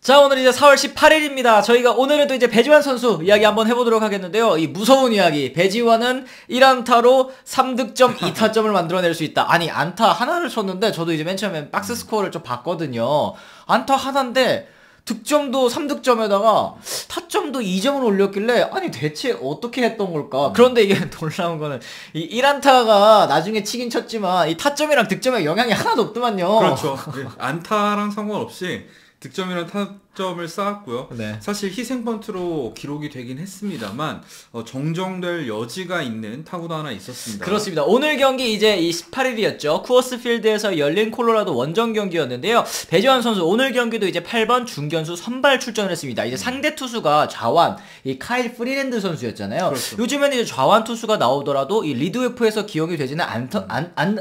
자, 오늘 이제 4월 18일입니다. 저희가 오늘은 또 이제 배지환 선수 이야기 한번 해보도록 하겠는데요. 이 무서운 이야기. 배지환은 1안타로 3득점 2타점을 만들어낼 수 있다. 아니, 안타 하나를 쳤는데 저도 이제 맨 처음에 박스 스코어를 좀 봤거든요. 안타 하나인데 득점도 3득점에다가 타점도 2점을 올렸길래 아니 대체 어떻게 했던 걸까? 그런데 이게 놀라운 거는 이 1안타가 나중에 치긴 쳤지만 이 타점이랑 득점에 영향이 하나도 없더만요. 그렇죠. 안타랑 상관없이 득점이랑 타점을 쌓았고요. 네. 사실 희생 번트로 기록이 되긴 했습니다만 정정될 여지가 있는 타구도 하나 있었습니다. 그렇습니다. 오늘 경기 이제 이 18일이었죠. 쿠어스 필드에서 열린 콜로라도 원정 경기였는데요. 배지환 선수 오늘 경기도 이제 8번 중견수 선발 출전을 했습니다. 이제 상대 투수가 좌완 이 카일 프리랜드 선수였잖아요. 그렇죠. 요즘에는 이제 좌완 투수가 나오더라도 이 리드오프에서 기용이 되지는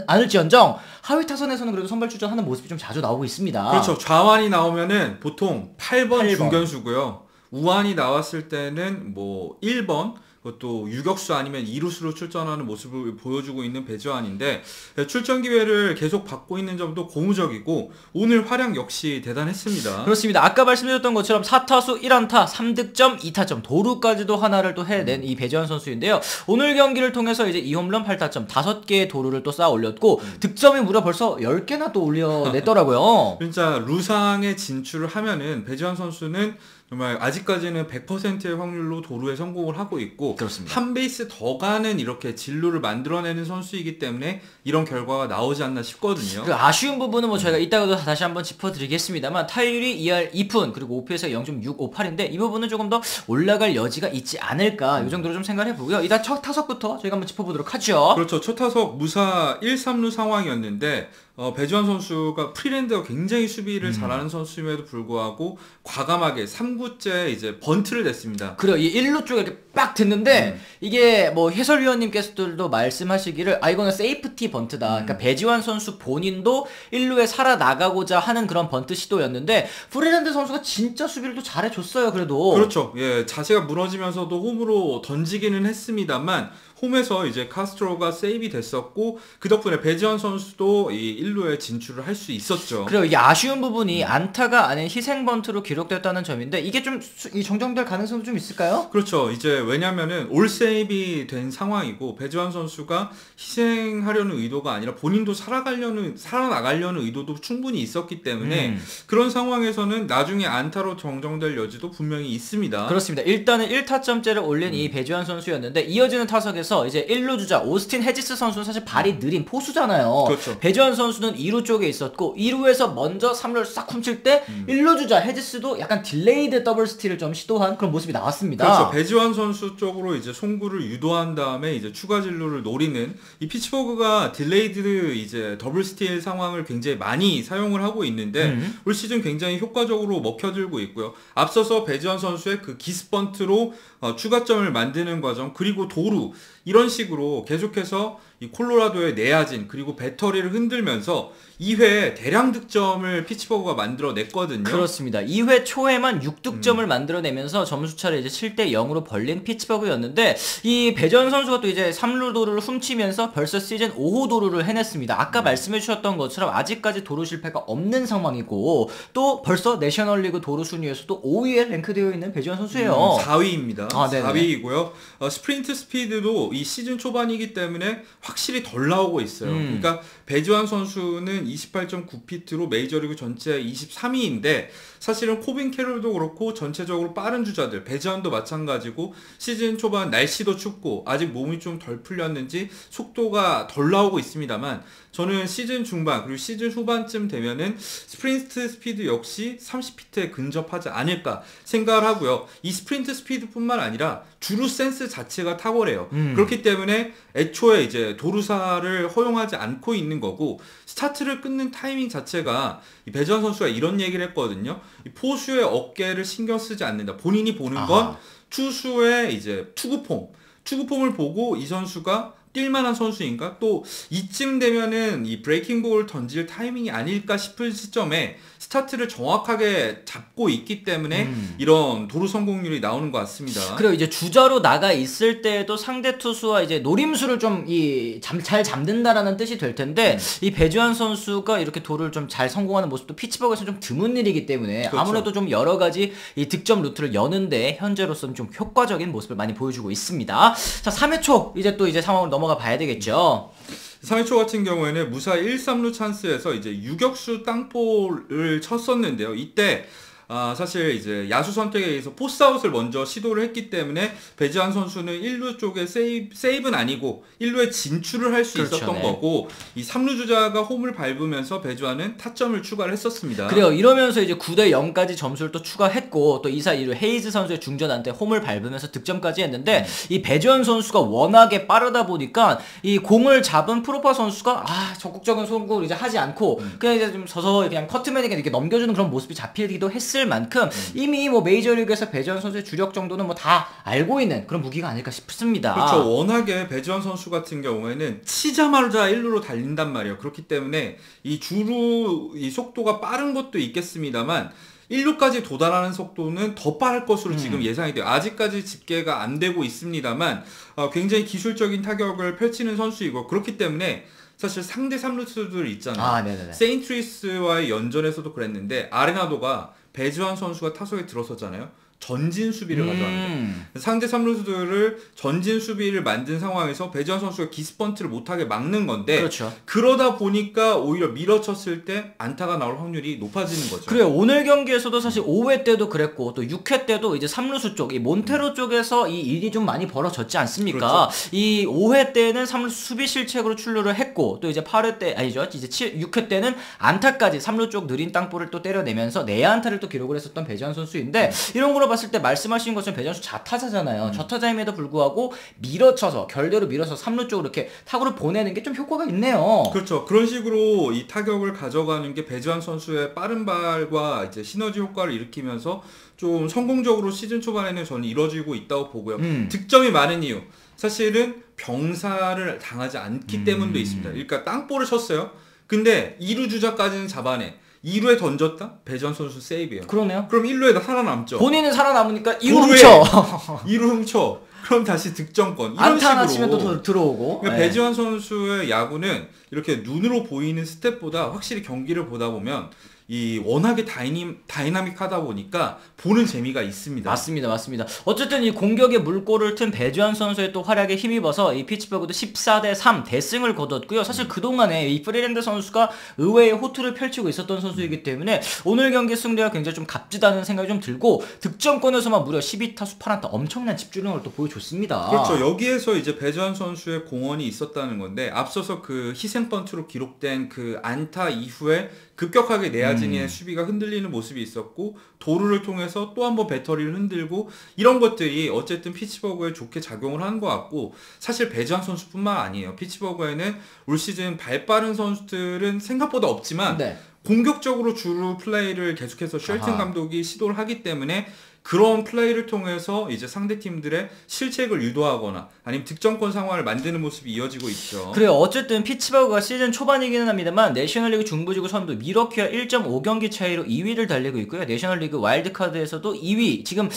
않을지언정 하위 타선에서는 그래도 선발 출전하는 모습이 좀 자주 나오고 있습니다. 그렇죠. 좌완이 나오면은 보통 8번 8번. 중견수고요. 우완이 나왔을 때는 뭐 1번 그것도 유격수 아니면 이루수로 출전하는 모습을 보여주고 있는 배지환인데 출전 기회를 계속 받고 있는 점도 고무적이고 오늘 활약 역시 대단했습니다. 그렇습니다. 아까 말씀드렸던 것처럼 4타수 1안타 3득점 2타점 도루까지도 하나를 또 해낸 이 배지환 선수인데요. 오늘 경기를 통해서 이제 2홈런 8타점 5개의 도루를 또 쌓아 올렸고 득점이 무려 벌써 10개나 또 올려냈더라고요. 진짜 루상에 진출을 하면은 배지환 선수는 정말 아직까지는 100%의 확률로 도루에 성공을 하고 있고 그렇습니다. 한 베이스 더 가는 이렇게 진루를 만들어내는 선수이기 때문에 이런 결과가 나오지 않나 싶거든요. 그 아쉬운 부분은 뭐 저희가 이따가도 다시 한번 짚어드리겠습니다만 타율이 2할 2푼 그리고 OPS가 0.658인데 이 부분은 조금 더 올라갈 여지가 있지 않을까 이 정도로 좀 생각을 해보고요. 이따 첫 타석부터 저희가 한번 짚어보도록 하죠. 그렇죠. 첫 타석 무사 1-3루 상황이었는데 배지환 선수가 프리랜드가 굉장히 수비를 잘하는 선수임에도 불구하고 과감하게 3구째 이제 번트를 냈습니다. 그래요. 이 1루 쪽에 이렇게 빡 됐는데 이게 뭐 해설위원님께서도 말씀하시기를 이거는 세이프티 번트다. 그러니까 배지환 선수 본인도 1루에 살아나가고자 하는 그런 번트 시도였는데 프리랜드 선수가 진짜 수비를 또 잘해줬어요. 그래도. 그렇죠. 예, 자세가 무너지면서도 홈으로 던지기는 했습니다만 홈에서 이제 카스트로가 세이브이 됐었고 그 덕분에 배지환 선수도 이 1루에 진출을 할 수 있었죠. 그래요. 이게 아쉬운 부분이 안타가 아닌 희생 번트로 기록됐다는 점인데 이게 좀 정정될 가능성도 좀 있을까요? 그렇죠. 이제 왜냐면은 올 세이브이 된 상황이고 배지환 선수가 희생하려는 의도가 아니라 본인도 살아나가려는 의도도 충분히 있었기 때문에 그런 상황에서는 나중에 안타로 정정될 여지도 분명히 있습니다. 그렇습니다. 일단은 1타점째를 올린 이 배지환 선수였는데 이어지는 타석에서 이제 1루 주자 오스틴 헤지스 선수는 사실 발이 느린 포수잖아요. 그렇죠. 배지환 선수는 2루 쪽에 있었고 2루에서 먼저 3루를 싹 훔칠 때 1루 주자 헤지스도 약간 딜레이드 더블 스틸을 좀 시도한 그런 모습이 나왔습니다. 그렇죠. 배지환 선수 쪽으로 이제 송구를 유도한 다음에 이제 추가 진루를 노리는 이 피츠버그가 딜레이드 이제 더블 스틸 상황을 굉장히 많이 사용을 하고 있는데 올 시즌 굉장히 효과적으로 먹혀들고 있고요. 앞서서 배지환 선수의 그 기스번트로 추가점을 만드는 과정 그리고 도루 이런 식으로 계속해서 이 콜로라도의 내야진 그리고 배터리를 흔들면서 2회 대량 득점을 피츠버그가 만들어냈거든요. 그렇습니다. 2회 초에만 6득점을 만들어내면서 점수차를 이제 7대 0으로 벌린 피츠버그였는데 이 배지환 선수가 또 이제 3루 도루를 훔치면서 벌써 시즌 5호 도루를 해냈습니다. 아까 말씀해 주셨던 것처럼 아직까지 도루 실패가 없는 상황이고 또 벌써 내셔널리그 도루 순위에서도 5위에 랭크되어 있는 배지환 선수예요. 4위입니다. 아, 4위이고요. 스프린트 스피드도 이 시즌 초반이기 때문에 확실히 덜 나오고 있어요. 그러니까 배지환 선수는 28.9피트로 메이저리그 전체 23위인데 사실은 코빈 캐롤도 그렇고 전체적으로 빠른 주자들 배지환도 마찬가지고 시즌 초반 날씨도 춥고 아직 몸이 좀 덜 풀렸는지 속도가 덜 나오고 있습니다만 저는 시즌 중반 그리고 시즌 후반쯤 되면은 스프린트 스피드 역시 30피트에 근접하지 않을까 생각을 하고요. 이 스프린트 스피드뿐만 아니라 주루 센스 자체가 탁월해요. 그렇기 때문에 애초에 이제 도루사를 허용하지 않고 있는 거고 스타트를 끊는 타이밍 자체가 이 배지환 선수가 이런 얘기를 했거든요. 이 포수의 어깨를 신경 쓰지 않는다. 본인이 보는 건 투수의 이제 투구폼을 보고 이 선수가 뛸만한 선수인가? 또 이쯤 되면은 이 브레이킹 볼 던질 타이밍이 아닐까 싶은 시점에 스타트를 정확하게 잡고 있기 때문에 이런 도루 성공률이 나오는 것 같습니다. 그리고 이제 주자로 나가 있을 때에도 상대 투수와 이제 노림수를 좀 잘 잡는다라는 뜻이 될 텐데 이 배주환 선수가 이렇게 도루를 좀 잘 성공하는 모습도 피츠버그에서 좀 드문 일이기 때문에 그렇죠. 아무래도 좀 여러 가지 이 득점 루트를 여는데 현재로서는 좀 효과적인 모습을 많이 보여주고 있습니다. 자, 3회 초 이제 또 이제 상황을 넘어가 봐야 되겠죠. 3회 초 같은 경우에는 무사히 1-3루 찬스에서 이제 유격수 땅볼을 쳤었는데요. 이때 사실 이제 야수 선택에 의해서 포스아웃을 먼저 시도를 했기 때문에 배지환 선수는 1루 쪽에 세이브는 아니고 1루에 진출을 할 수 그렇죠, 있었던 네. 거고 이 3루 주자가 홈을 밟으면서 배지환은 타점을 추가를 했었습니다. 그래요. 이러면서 이제 9대 0까지 점수를 또 추가했고 또 2사 2루 헤이즈 선수의 중전한테 홈을 밟으면서 득점까지 했는데 이 배지환 선수가 워낙에 빠르다 보니까 이 공을 잡은 프로파 선수가 적극적인 송구를 이제 하지 않고 그냥 이제 좀 서서히 그냥 커트맨에게 이렇게 넘겨주는 그런 모습이 잡히기도 했을 만큼 이미 뭐 메이저리그에서 배지환 선수의 주력 정도는 뭐 다 알고 있는 그런 무기가 아닐까 싶습니다. 그렇죠. 워낙에 배지환 선수 같은 경우에는 치자마자 1루로 달린단 말이에요. 그렇기 때문에 이 주루 이 속도가 빠른 것도 있겠습니다만 1루까지 도달하는 속도는 더 빠를 것으로 지금 예상이 돼요. 아직까지 집계가 안 되고 있습니다만 굉장히 기술적인 타격을 펼치는 선수이고 그렇기 때문에 사실 상대 3루수들 있잖아요. 네네네. 세인트루이스와의 연전에서도 그랬는데 아레나도가 배지환 선수가 타석에 들어섰잖아요. 전진 수비를 가져갑니다. 상대 3루수들을 전진 수비를 만든 상황에서 배지환 선수가 기스번트를 못하게 막는 건데 그렇죠. 그러다 보니까 오히려 밀어쳤을 때 안타가 나올 확률이 높아지는 거죠. 그래요. 오늘 경기에서도 사실 5회 때도 그랬고 또 6회 때도 이제 3루수 쪽, 이 몬테로 쪽에서 이 일이 좀 많이 벌어졌지 않습니까? 그렇죠. 이 5회 때는 3루수 수비 실책으로 출루를 했고 또 이제 8회 때 아니죠. 이제 6회 때는 안타까지 3루 쪽 느린 땅볼을 또 때려내면서 내야안타를 또 기록을 했었던 배지환 선수인데 이런 걸로 봤을 때 말씀하신 것처럼 배지환 선수 좌타자잖아요. 좌타자임에도 불구하고 밀어쳐서 결대로 밀어서 3루 쪽으로 이렇게 타구를 보내는 게 좀 효과가 있네요. 그렇죠. 그런 식으로 이 타격을 가져가는 게 배지환 선수의 빠른 발과 이제 시너지 효과를 일으키면서 좀 성공적으로 시즌 초반에는 저는 이루어지고 있다고 보고요. 득점이 많은 이유. 사실은 병사를 당하지 않기 때문도 있습니다. 그러니까 땅볼을 쳤어요. 근데 2루 주자까지는 잡아내. 2루에 던졌다? 배지환 선수 세이브예요. 그러네요. 그럼 1루에 살아남죠. 본인은 살아남으니까 2루 도루에 훔쳐. 2루 훔쳐. 그럼 다시 득점권. 이런 안타 하나 식으로. 치면 또 들어오고. 그러니까 네. 배지환 선수의 야구는 이렇게 눈으로 보이는 스텝보다 확실히 경기를 보다 보면 이 워낙에 다이나믹하다 보니까 보는 재미가 있습니다. 맞습니다. 어쨌든 이 공격에 물꼬를 튼 배주환 선수의 또 활약에 힘입어서 이 피츠버그도 14대 3 대승을 거뒀고요. 사실 그동안에 이 프리랜드 선수가 의외의 호투를 펼치고 있었던 선수이기 때문에 오늘 경기 승리가 굉장히 좀 값지다는 생각이 좀 들고 득점권에서만 무려 12타수 8안타 엄청난 집중력을 또 보여줬습니다. 그렇죠. 여기에서 이제 배주환 선수의 공헌이 있었다는 건데 앞서서 그 희생 번트로 기록된 그 안타 이후에 급격하게 내야진의 수비가 흔들리는 모습이 있었고 도루를 통해서 또 한 번 배터리를 흔들고 이런 것들이 어쨌든 피츠버그에 좋게 작용을 하는 것 같고 사실 배주환 선수뿐만 아니에요. 피츠버그에는 올 시즌 발 빠른 선수들은 생각보다 없지만 네. 공격적으로 주루 플레이를 계속해서 쉘튼 감독이 시도를 하기 때문에 그런 플레이를 통해서 이제 상대 팀들의 실책을 유도하거나 아니면 득점권 상황을 만드는 모습이 이어지고 있죠. 그래요. 어쨌든 피츠버그가 시즌 초반이기는 합니다만 내셔널리그 중부지구 선두 밀워키와 1.5경기 차이로 2위를 달리고 있고요. 내셔널리그 와일드카드에서도 2위 지금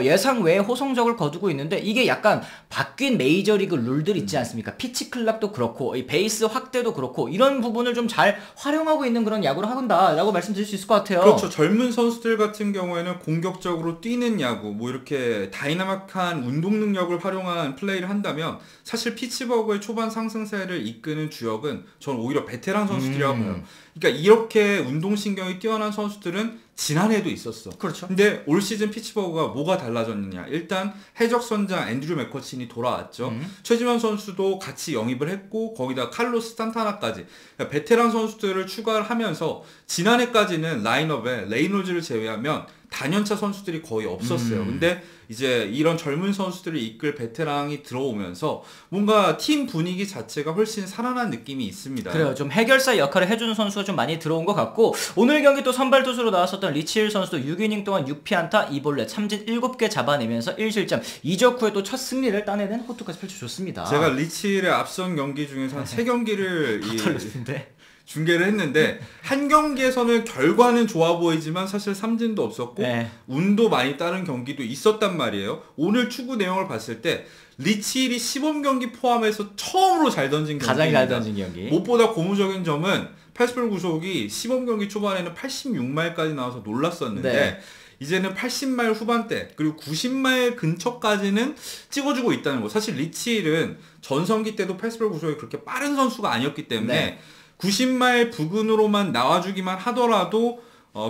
예상 외의 호성적을 거두고 있는데 이게 약간 바뀐 메이저리그 룰들 있지 않습니까? 피치 클락도 그렇고 이 베이스 확대도 그렇고 이런 부분을 좀 잘 활용하고 있는 그런 야구를 한다라고 말씀드릴 수 있을 것 같아요. 그렇죠. 젊은 선수들 같은 경우에는 공격적으로 뛰는 야구, 뭐 이렇게 다이나믹한 운동 능력을 활용한 플레이를 한다면 사실 피츠버그의 초반 상승세를 이끄는 주역은 저는 오히려 베테랑 선수들이라고 봐요. 그러니까 이렇게 운동신경이 뛰어난 선수들은 지난해도 있었어. 그렇죠. 근데 올 시즌 피츠버그가 뭐가 달라졌느냐. 일단 해적선장 앤드류 맥커친이 돌아왔죠. 최지만 선수도 같이 영입을 했고 거기다 칼로스 산타나까지 그러니까 베테랑 선수들을 추가를 하면서 지난해까지는 라인업에 레이놀즈를 제외하면 단연차 선수들이 거의 없었어요. 근데 이제 이런 젊은 선수들을 이끌 베테랑이 들어오면서 뭔가 팀 분위기 자체가 훨씬 살아난 느낌이 있습니다. 그래요. 좀 해결사 역할을 해주는 선수가 좀 많이 들어온 것 같고, 오늘 경기 또 선발 투수로 나왔었던 리치힐 선수도 6이닝 동안 6피안타 2볼넷 삼진 7개 잡아내면서 1실점 2적 후에 또 첫 승리를 따내는 호투까지 펼쳐줬습니다. 제가 리치힐의 앞선 경기 중에서 한 3경기를 털렸는데 중계를 했는데 한 경기에서는 결과는 좋아 보이지만 사실 삼진도 없었고 운도 많이 따른 경기도 있었단 말이에요. 오늘 추구 내용을 봤을 때 리치힐이 시범 경기 포함해서 처음으로 잘 던진 경기입니다. 가장 잘 던진 경기. 무엇보다 고무적인 점은 88 구속이 시범 경기 초반에는 86마일까지 나와서 놀랐었는데 이제는 80마일 후반대 그리고 90마일 근처까지는 찍어주고 있다는 거. 사실 리치힐은 전성기 때도 88 구속이 그렇게 빠른 선수가 아니었기 때문에 90마일 부근으로만 나와주기만 하더라도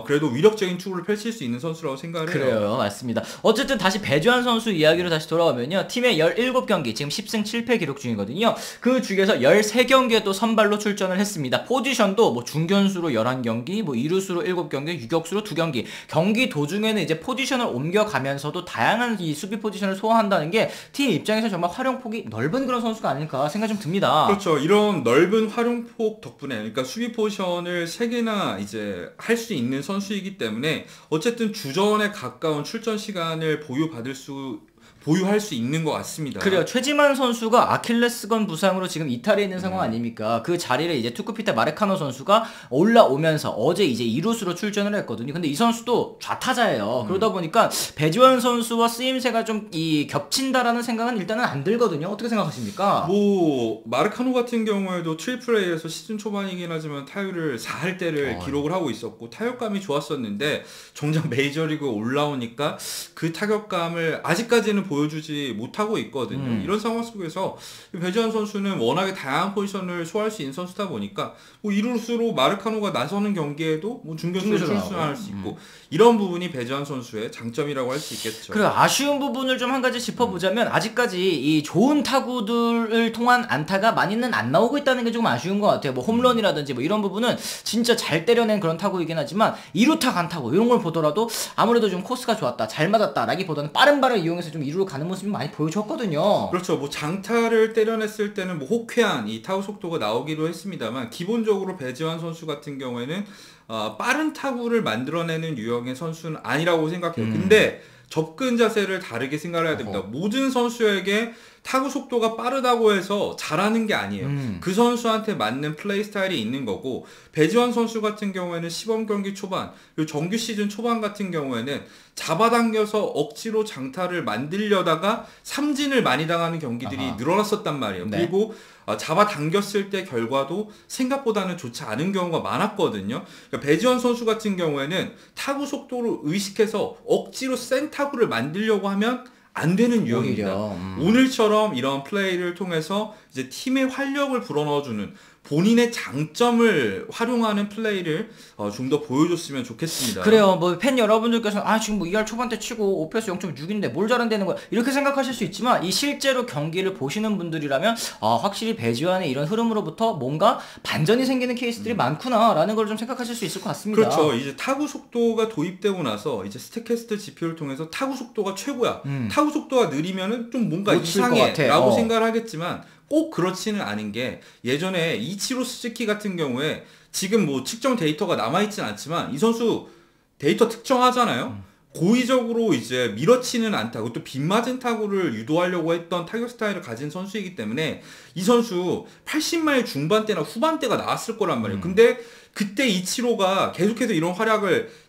그래도 위력적인 투구를 펼칠 수 있는 선수라고 생각을 해요. 그래요. 맞습니다. 어쨌든 다시 배주환 선수 이야기로 다시 돌아오면요. 팀의 17경기, 지금 10승 7패 기록 중이거든요. 그 중에서 13경기에 또 선발로 출전을 했습니다. 포지션도 뭐 중견수로 11경기, 뭐 이루수로 7경기, 유격수로 2경기. 경기 도중에는 이제 포지션을 옮겨가면서도 다양한 이 수비 포지션을 소화한다는 게 팀 입장에서 정말 활용폭이 넓은 그런 선수가 아닐까 생각이 좀 듭니다. 그렇죠. 이런 넓은 활용폭 덕분에 그러니까 수비 포지션을 3개나 이제 할 수 있는 선수이기 때문에 어쨌든 주전에 가까운 출전 시간을 보유할 수 있는 것 같습니다. 그래요. 최지만 선수가 아킬레스건 부상으로 지금 이탈해 있는 상황 아닙니까? 그 자리를 이제 투쿠피테 마르카노 선수가 올라오면서 어제 이제 2루수로 출전을 했거든요. 근데 이 선수도 좌타자예요. 그러다 보니까 배지원 선수와 쓰임새가 좀 겹친다라는 생각은 일단은 안 들거든요. 어떻게 생각하십니까? 뭐 마르카노 같은 경우에도 트리플 A에서 시즌 초반이긴 하지만 타율을 4할 때를 기록을 하고 있었고 타격감이 좋았었는데 정작 메이저리그 올라오니까 그 타격감을 아직까지는 보여주지 못하고 있거든요. 이런 상황 속에서 배지환 선수는 워낙에 다양한 포지션을 소화할 수 있는 선수다 보니까 뭐 이루수로 마르카노가 나서는 경기에도 뭐 중견수로 출전할 수 있고 이런 부분이 배지환 선수의 장점이라고 할 수 있겠죠. 그리고 아쉬운 부분을 좀 한 가지 짚어보자면 아직까지 이 좋은 타구들을 통한 안타가 많이는 안 나오고 있다는 게 조금 아쉬운 것 같아요. 뭐 홈런이라든지 뭐 이런 부분은 진짜 잘 때려낸 그런 타구이긴 하지만 2루타 간타구 이런 걸 보더라도 아무래도 좀 코스가 좋았다, 잘 맞았다 라기보다는 빠른 발을 이용해서 좀 2루로 가는 모습이 많이 보여줬거든요. 그렇죠. 뭐 장타를 때려냈을 때는 뭐 호쾌한 이 타구 속도가 나오기도 했습니다만 기본적으로 배지환 선수 같은 경우에는 빠른 타구를 만들어내는 유형의 선수는 아니라고 생각해요. 근데 접근 자세를 다르게 생각을 해야 됩니다. 모든 선수에게 타구 속도가 빠르다고 해서 잘하는 게 아니에요. 그 선수한테 맞는 플레이 스타일이 있는 거고 배지환 선수 같은 경우에는 시범 경기 초반 그리고 정규 시즌 초반 같은 경우에는 잡아당겨서 억지로 장타를 만들려다가 삼진을 많이 당하는 경기들이 늘어났었단 말이에요. 그리고 잡아당겼을 때 결과도 생각보다는 좋지 않은 경우가 많았거든요. 그러니까 배지환 선수 같은 경우에는 타구 속도를 의식해서 억지로 센 타구를 만들려고 하면 안 되는 유형입니다. 오늘처럼 이런 플레이를 통해서 이제 팀의 활력을 불어넣어주는 본인의 장점을 활용하는 플레이를 좀 더 보여줬으면 좋겠습니다. 그래요. 뭐 팬 여러분들께서 지금 뭐 2할 초반 때 치고 OPS 0.6인데 뭘 잘한다는 거야 이렇게 생각하실 수 있지만 이 실제로 경기를 보시는 분들이라면 확실히 배지환의 이런 흐름으로부터 뭔가 반전이 생기는 케이스들이 많구나라는 걸 좀 생각하실 수 있을 것 같습니다. 그렇죠. 이제 타구 속도가 도입되고 나서 이제 스태캐스트 지표를 통해서 타구 속도가 최고야. 타구 속도가 느리면은 좀 뭔가 이상해라고 생각을 하겠지만 꼭 그렇지는 않은 게 예전에 이치로 스즈키 같은 경우에 지금 뭐 측정 데이터가 남아있지는 않지만 이 선수 데이터 특정하잖아요. 고의적으로 이제 밀어치는 안타, 그것도 빗맞은 타구를 유도하려고 했던 타격 스타일을 가진 선수이기 때문에 이 선수 80마일 중반대나 후반대가 나왔을 거란 말이에요. 근데 그때 이치로가 계속해서 이런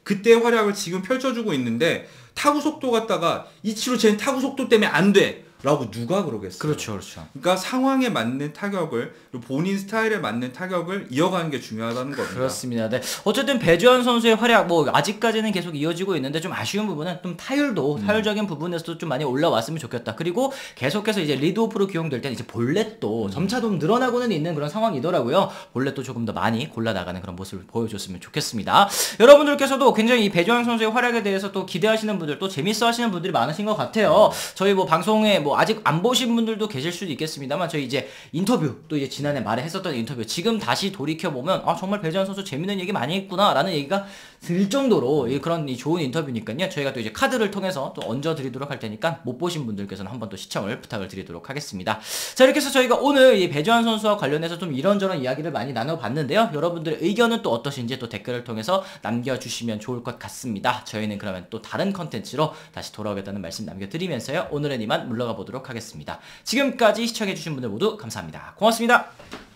그때의 활약을 지금 펼쳐주고 있는데 타구 속도 갖다가 이치로 쟤는 타구 속도 때문에 안 돼! 라고 누가 그러겠어요. 그렇죠. 그러니까 상황에 맞는 타격을 본인 스타일에 맞는 타격을 이어가는 게 중요하다는 겁니다. 그렇습니다. 네. 어쨌든 배지환 선수의 활약 뭐 아직까지는 계속 이어지고 있는데 좀 아쉬운 부분은 좀 타율적인 부분에서도 좀 많이 올라왔으면 좋겠다. 그리고 계속해서 이제 리드오프로 기용될 때는 이제 볼넷도 점차 좀 늘어나고는 있는 그런 상황이더라고요. 볼넷도 조금 더 많이 골라 나가는 그런 모습을 보여줬으면 좋겠습니다. 여러분들께서도 굉장히 이 배지환 선수의 활약에 대해서 또 기대하시는 분들 또 재밌어하시는 분들이 많으신 것 같아요. 저희 뭐 방송에 뭐 아직 안 보신 분들도 계실 수도 있겠습니다만 저희 이제 인터뷰 또 이제 지난해 말에 했었던 인터뷰 지금 다시 돌이켜 보면 정말 배지환 선수 재밌는 얘기 많이 했구나 라는 얘기가 들 정도로 그런 좋은 인터뷰니까요. 저희가 또 이제 카드를 통해서 또 얹어드리도록 할 테니까 못 보신 분들께서는 한번 또 시청을 부탁을 드리도록 하겠습니다. 자, 이렇게 해서 저희가 오늘 이 배주환 선수와 관련해서 좀 이런저런 이야기를 많이 나눠봤는데요. 여러분들의 의견은 또 어떠신지 또 댓글을 통해서 남겨주시면 좋을 것 같습니다. 저희는 그러면 또 다른 컨텐츠로 다시 돌아오겠다는 말씀 남겨드리면서요. 오늘은 이만 물러가 보도록 하겠습니다. 지금까지 시청해주신 분들 모두 감사합니다. 고맙습니다.